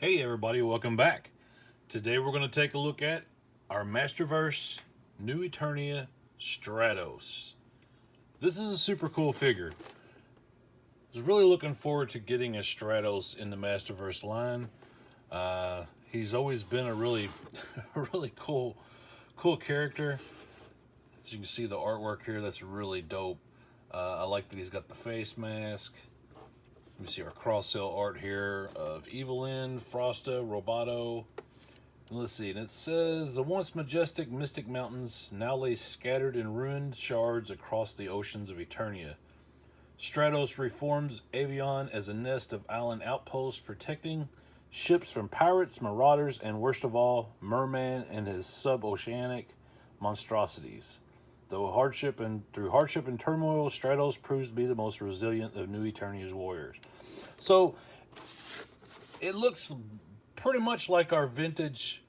Hey everybody, welcome back. Today we're going to take a look at our Masterverse new Eternia Stratos. This is a super cool figure. I was really looking forward to getting a Stratos in the Masterverse line. He's always been a really, a really cool character. As you can see the artwork here, that's really dope. I like that he's got the face mask. We see our cross-sale art here of Evelyn, Frosta, Roboto. Let's see, and it says, the once majestic mystic mountains now lay scattered in ruined shards across the oceans of Eternia. Stratos reforms Avion as a nest of island outposts, protecting ships from pirates, marauders, and worst of all, Merman and his sub-oceanic monstrosities. Through hardship and turmoil, Stratos proves to be the most resilient of New Eternia's warriors. So it looks pretty much like our vintage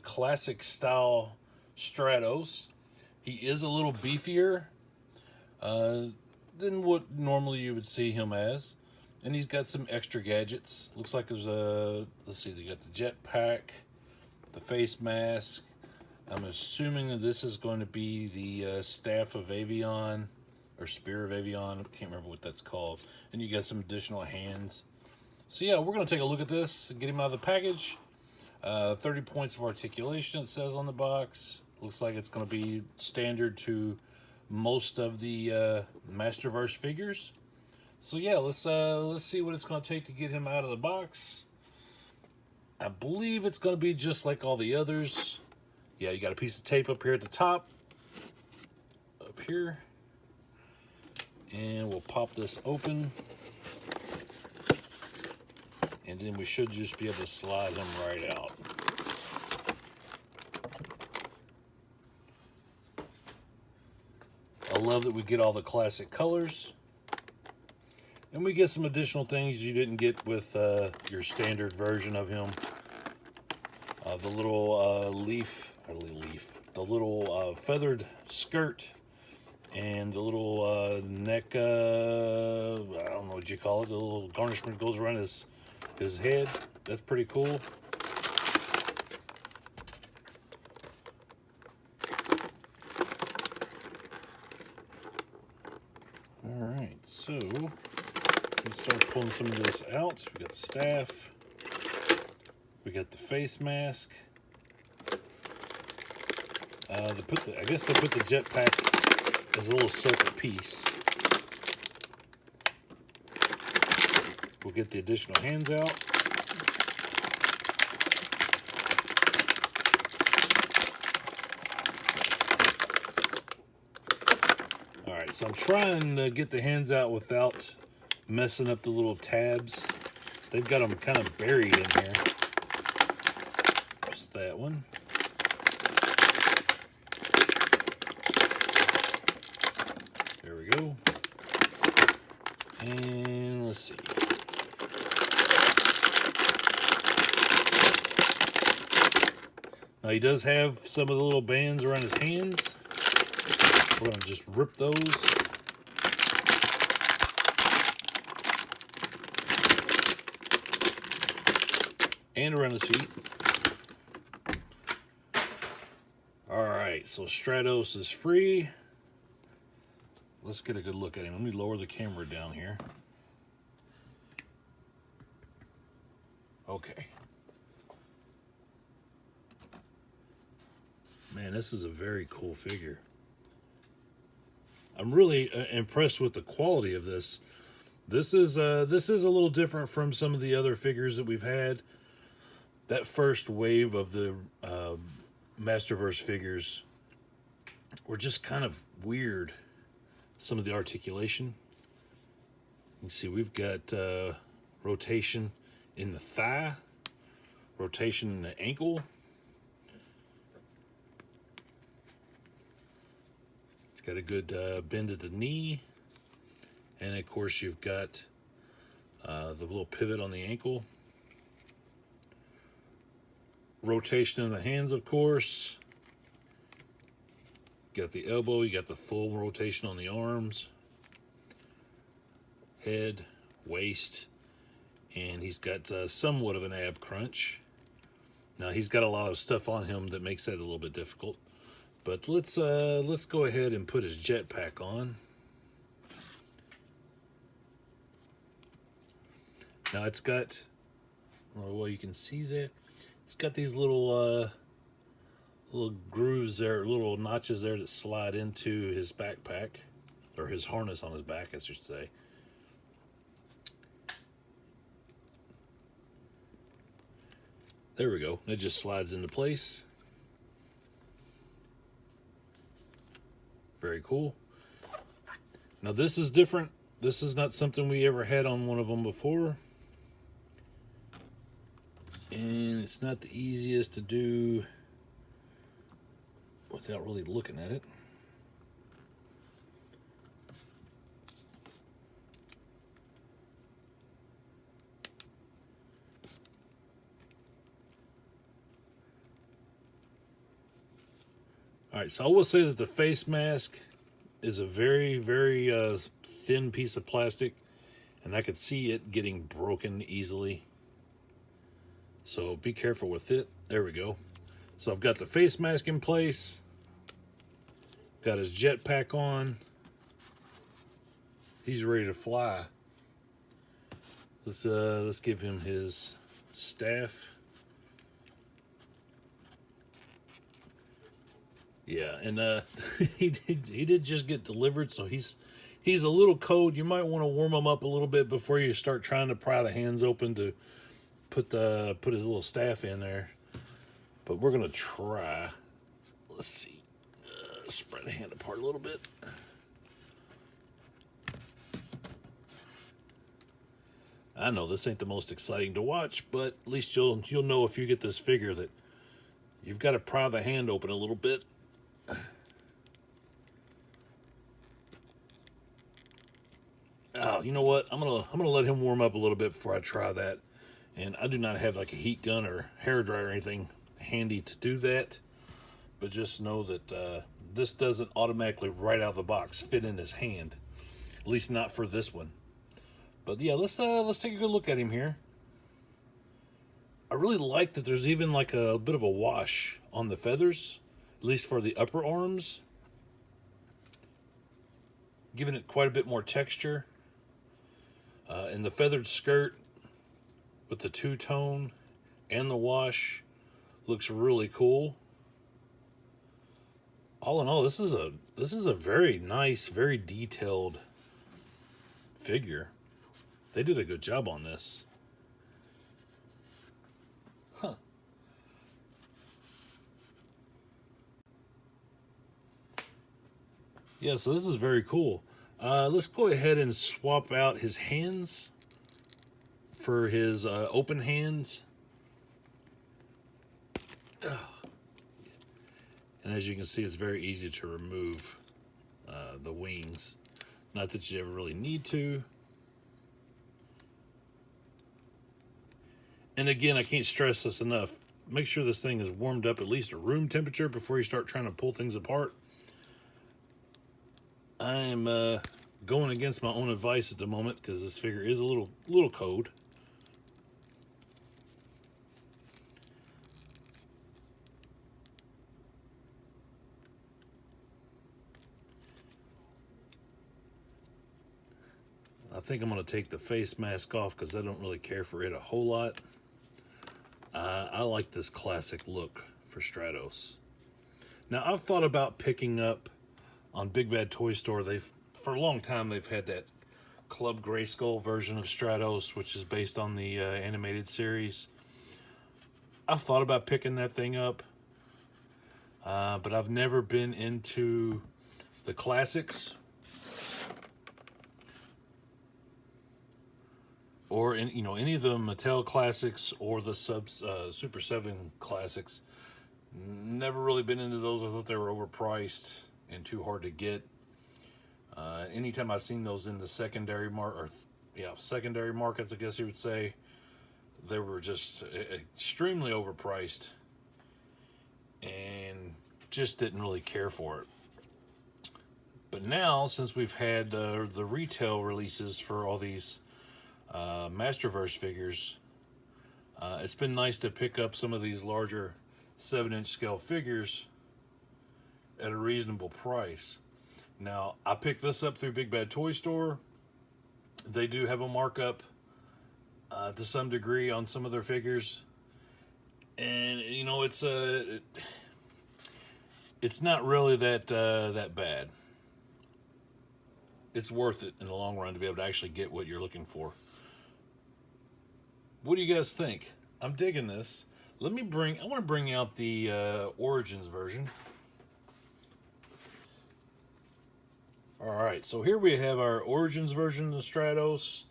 classic style Stratos. He is a little beefier than what normally you would see him as. And he's got some extra gadgets. Looks like there's let's see, they got the jetpack, the face mask. I'm assuming that this is going to be the Staff of Avion, or Spear of Avion. I can't remember what that's called. And you got some additional hands. So yeah, we're going to take a look at this and get him out of the package. 30 points of articulation, it says on the box. Looks like it's going to be standard to most of the Masterverse figures. So yeah, let's see what it's going to take to get him out of the box. I believe it's going to be just like all the others. Yeah, you got a piece of tape up here at the top. Up here. And we'll pop this open. And then we should just be able to slide him right out. I love that we get all the classic colors. And we get some additional things you didn't get with your standard version of him. The little the little feathered skirt, and the little neck, I don't know what you call it, the little garnishment goes around his head. That's pretty cool. Alright, so let's start pulling some of this out. We got the staff. We got the face mask. I guess they put the jetpack as a little separate piece. We'll get the additional hands out. Alright, so I'm trying to get the hands out without messing up the little tabs. They've got them kind of buried in here. Just that one. There we go. And let's see. Now he does have some of the little bands around his hands. We're going to just rip those. And around his feet. Alright, so Stratos is free. Let's get a good look at him. Let me lower the camera down here. Okay. Man, this is a very cool figure. I'm really impressed with the quality of this. This is a little different from some of the other figures that we've had. That first wave of the Masterverse figures were just kind of weird. Some of the articulation. You can see we've got rotation in the thigh, rotation in the ankle. It's got a good bend at the knee. And of course you've got the little pivot on the ankle. Rotation in the hands, of course. Got the elbow, you got the full rotation on the arms, head, waist, and he's got somewhat of an ab crunch. Now he's got a lot of stuff on him that makes that a little bit difficult. But let's go ahead and put his jetpack on. Now it's got, well, you can see that it's got these little grooves there, little notches there that slide into his backpack, or his harness on his back, I should say. There we go. It just slides into place. Very cool. Now this is different. This is not something we ever had on one of them before. And it's not the easiest to do without really looking at it. All right, so I will say that the face mask is a very, very thin piece of plastic, and I could see it getting broken easily. So be careful with it. There we go. So I've got the face mask in place. Got his jetpack on. He's ready to fly. Let's give him his staff. Yeah, and he did just get delivered, so he's a little cold. You might want to warm him up a little bit before you start trying to pry the hands open to put his little staff in there. But we're gonna try. Let's see. Spread the hand apart a little bit. I know this ain't the most exciting to watch, but at least you'll know if you get this figure that you've got to pry the hand open a little bit. Oh, you know what? I'm gonna let him warm up a little bit before I try that. And I do not have like a heat gun or hair dryer or anything handy to do that. But just know that this doesn't automatically right out of the box fit in his hand. At least not for this one. But yeah, let's take a good look at him here. I really like that there's even like a bit of a wash on the feathers, at least for the upper arms, giving it quite a bit more texture. And the feathered skirt with the two-tone and the wash looks really cool. All in all, this is a very nice, very detailed figure. They did a good job on this. Huh. Yeah, so this is very cool. Let's go ahead and swap out his hands for his open hands. And as you can see, it's very easy to remove the wings. Not that you ever really need to. And again, I can't stress this enough. Make sure this thing is warmed up at least to room temperature before you start trying to pull things apart. I am going against my own advice at the moment because this figure is a little cold. I think I'm going to take the face mask off because I don't really care for it a whole lot. I like this classic look for Stratos. Now, I've thought about picking up on Big Bad Toy Store. For a long time, they've had that Club Grayskull version of Stratos, which is based on the animated series. I've thought about picking that thing up, but I've never been into the classics or any of the Mattel classics or the Super 7 classics. Never really been into those. I thought they were overpriced and too hard to get. Anytime I've seen those in the secondary secondary markets, I guess you would say, they were just extremely overpriced and just didn't really care for it. But now, since we've had the retail releases for all these Masterverse figures, it's been nice to pick up some of these larger 7-inch scale figures at a reasonable price. Now, I picked this up through Big Bad Toy Store. They do have a markup to some degree on some of their figures, and you know it's not really that bad. It's worth it in the long run to be able to actually get what you're looking for. What do you guys think? I'm digging this. I want to bring out the Origins version. Alright, so here we have our Origins version of the Stratos,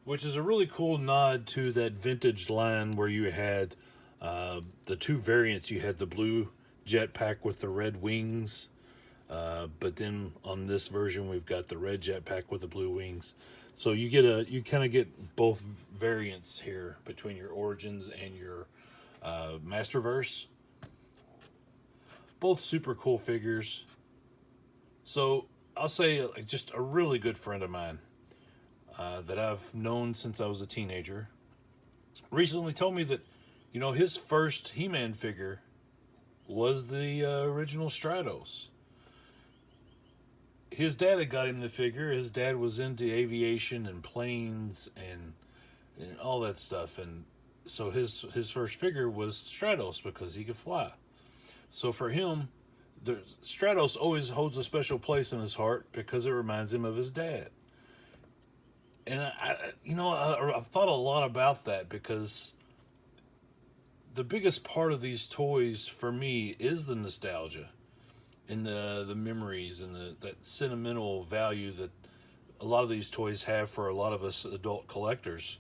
which is a really cool nod to that vintage line where you had the two variants. You had the blue jetpack with the red wings, but then on this version we've got the red jetpack with the blue wings. So you kind of get both variants here between your Origins and your Masterverse. Both super cool figures. So I'll say just a really good friend of mine that I've known since I was a teenager recently told me that, you know, his first He-Man figure was the original Stratos. His dad had got him the figure. His dad was into aviation and planes and all that stuff, and so his first figure was Stratos because he could fly. So for him, the Stratos always holds a special place in his heart because it reminds him of his dad. And I've thought a lot about that because the biggest part of these toys for me is the nostalgia and the memories and that sentimental value that a lot of these toys have for a lot of us adult collectors.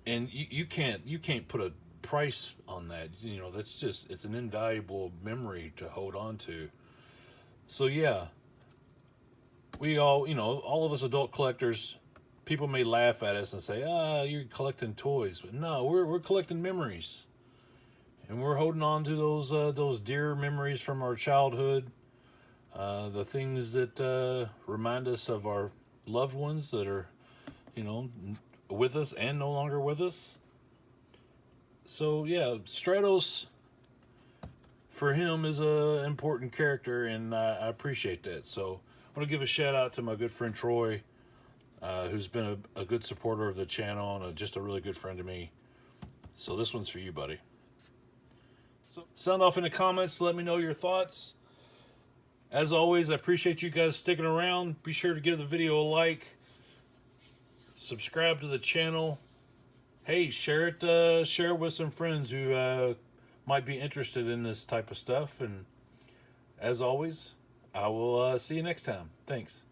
And you can't put a price on that. You know, it's an invaluable memory to hold on to. So yeah, we all, all of us adult collectors, people may laugh at us and say, you're collecting toys, but no, we're collecting memories, and we're holding on to those dear memories from our childhood, the things that remind us of our loved ones that are, with us and no longer with us. So yeah, Stratos for him is a important character, and I appreciate that. So I want to give a shout out to my good friend Troy, who's been a good supporter of the channel and just a really good friend to me. So this one's for you, buddy. So sound off in the comments to let me know your thoughts. As always, I appreciate you guys sticking around. Be sure to give the video a like. Subscribe to the channel. Hey, share it with some friends who might be interested in this type of stuff. And as always, I will see you next time. Thanks.